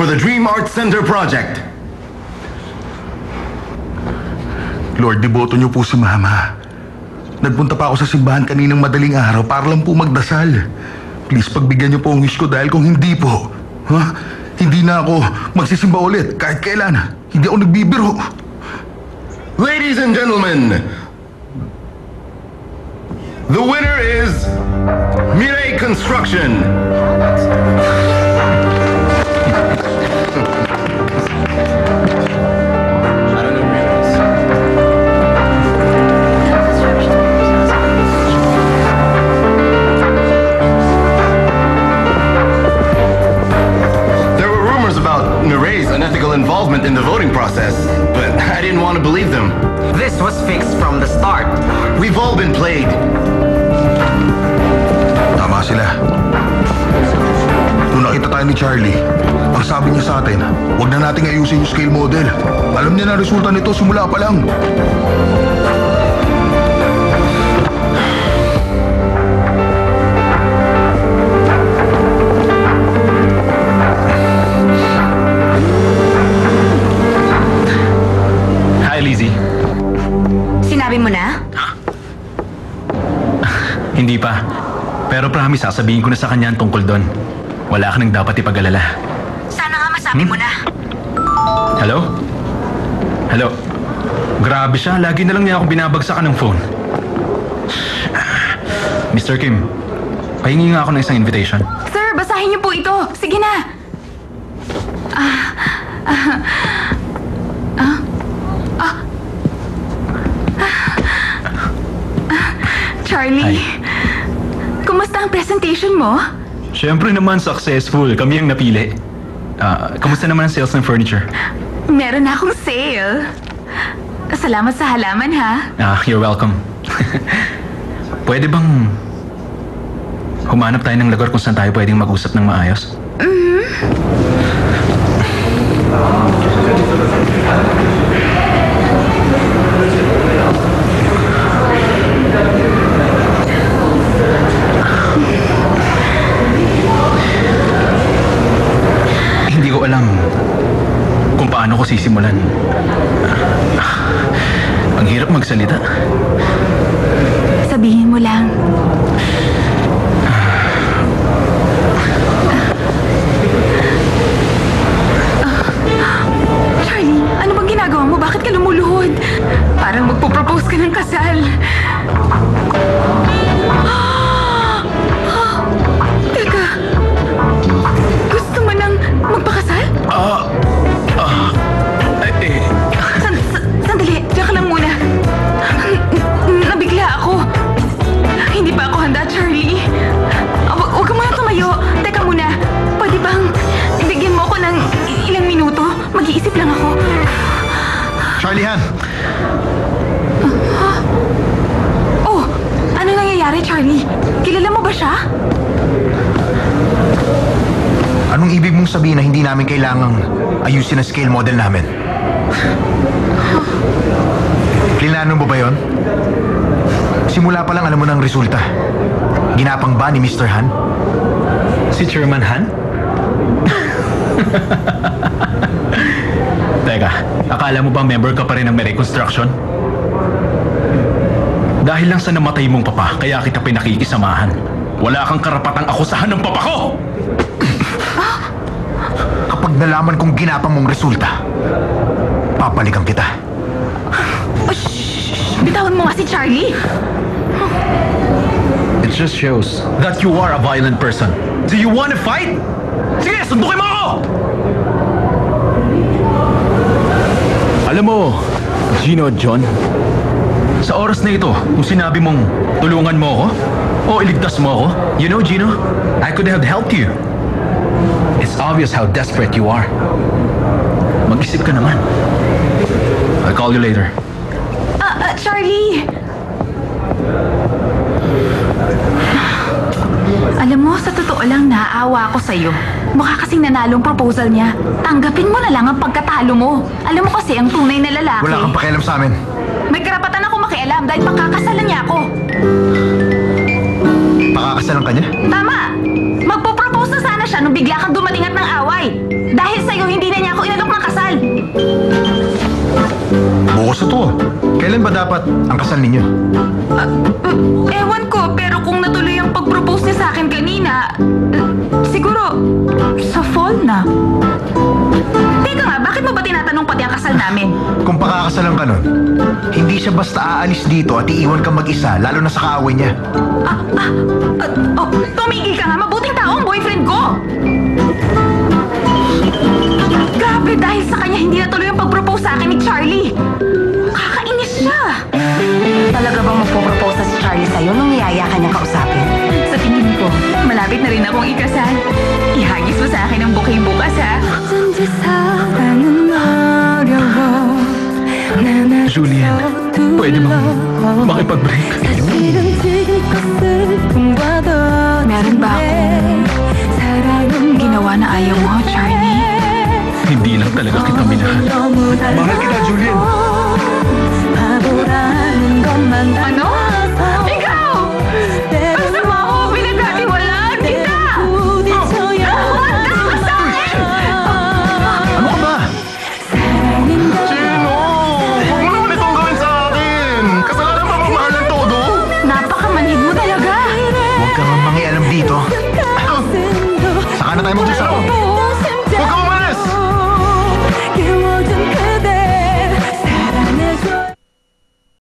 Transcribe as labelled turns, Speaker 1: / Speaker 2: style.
Speaker 1: for the Dream Art Center project.
Speaker 2: Lord, deboto niyo po si Mama. Nagpunta pa ako sa simbahan kaninang madaling araw para lang po magdasal. Please, pagbigyan niyo po ang wish ko dahil kung hindi po, hindi na ako magsisimba ulit kahit kailan. Hindi ako nagbibiro.
Speaker 1: Ladies and gentlemen, the winner is Mirai Construction. Unethical involvement in the voting process, but I didn't want to believe them.
Speaker 3: This was fixed from the start.
Speaker 1: We've all been played.
Speaker 2: Tama sila. Nung nakita tayo ni Charlie, ang sabi niya sa atin, huwag na nating ayusin yung scale model. Alam niya na resulta nito simula pa lang.
Speaker 4: Sinabi mo na?
Speaker 5: Hindi pa. Pero promise, sasabihin ko na sa kanya ang tungkol doon. Wala ka nang dapat ipag-alala.
Speaker 4: Sana nga masabi mo na.
Speaker 5: Hello? Hello? Grabe siya. Lagi na lang niya ako binabagsakan ng phone. Mr. Kim, pahingi nga ako ng isang invitation.
Speaker 4: Sir, basahin niyo po ito. Sige na. Charlie, kumusta ang presentation mo?
Speaker 5: Siyempre naman successful. Kami ang napili. Kamusta naman ang sales ng furniture?
Speaker 4: Meron na akong sale. Salamat sa halaman, ha?
Speaker 5: You're welcome. Pwede bang humanap tayo ng lugar kung saan tayo pwedeng mag-usap ng maayos? Hindi ko alam kung paano ko sisimulan. Ang hirap magsalita.
Speaker 4: Sabihin mo lang. Charlie, ano bang ginagawa mo? Bakit ka lumuluhod? Parang magpo-propose ka ng kasal. Teka, gusto mo nang magpakasal? Sandali, diyan ka lang muna. Nabigla ako. Hindi pa ako handa, Charlie. Huwag ka muna tumayo. Teka muna, pwede bang bigyan mo ako ng ilang minuto? Mag-iisip lang ako.
Speaker 2: Charlie Han!
Speaker 4: Oh, ano nangyayari, Charlie? Kilala mo ba siya?
Speaker 6: Anong ibig mong sabihin na hindi namin kailangang ayusin ang scale model namin? Plinano mo ba yon? Simula pa lang alam mo ng resulta. Ginapang ba ni Mr. Han?
Speaker 5: Si Chairman Han? Teka, akala mo ba member ka pa rin ng Mirai Construction? Dahil lang sa namatay mong papa, kaya kita pinakikisamahan. Wala kang karapatang akusahan ng papa ko!
Speaker 6: Kapag nalaman kong ginapang mong resulta, papalikan kita.
Speaker 4: Bitawan mo nga si Charlie.
Speaker 5: It just shows that you are a violent person. Do you want to fight? Sige, sundukin mo ako! Alam mo, Gino at John, sa oras na ito, kung sinabi mong tulungan mo ako o iligtas mo ako, you know, Gino, I could have helped you. It's obvious how desperate you are. Mag-isip ka naman. I'll call you later.
Speaker 4: Charlie! Alam mo, sa totoo lang naaawa ako sa'yo. Mukha kasing nanalong proposal niya. Tanggapin mo na lang ang pagkatalo mo. Alam mo kasi ang tunay na lalaki.
Speaker 6: Wala kang pakialam sa amin.
Speaker 4: May karapatan ako makialam dahil pakakasalan niya ako.
Speaker 6: Pakakasalan ka niya?
Speaker 4: Tama! Magpo-propose na sana siya nung bigla kang dumating at ng away. Dahil sa'yo
Speaker 6: dapat ang kasal ninyo?
Speaker 4: Ewan ko, pero kung natuloy ang pag-propose niya sa akin kanina, siguro, sa fall na. Teka nga, bakit mo ba tinatanong pati ang kasal namin?
Speaker 6: Kung pakakasalan ka nun, hindi siya basta aalis dito at iiwan kang mag-isa, lalo na sa kaaway niya.
Speaker 4: Tumigil ka nga, mabuting tao ang boyfriend ko! Grabe, dahil sa kanya hindi natuloy ang pag-propose sa akin ni Charlie. Kakainis siya.
Speaker 7: Talaga bang magpo-propose na si Charlie sa'yo nung niyaya ka niyang kausapin?
Speaker 4: Sa tingin ko, malapit na rin akong ikasal. Ihagis mo sa akin ang bouquet bukas, ha?
Speaker 5: Julian, pwede bang makipag-break?
Speaker 4: Meron ba akong ginawa na ayaw mo, Charlie?
Speaker 5: Hindi lang talaga kita minahal.
Speaker 2: Mahal kita, Julian.
Speaker 4: Ano? Ikaw! Basta mo ako, pinagkatiwalaan kita! Umantas ka sa akin!
Speaker 6: Ano ka ba?
Speaker 1: Gino! Huwag mo naman itong gawin sa akin! Kasalanan pa magmahal ng todo!
Speaker 4: Napakamanhid mo talaga!
Speaker 6: Huwag kang mangialam dito. Saka na tayo mag-usap.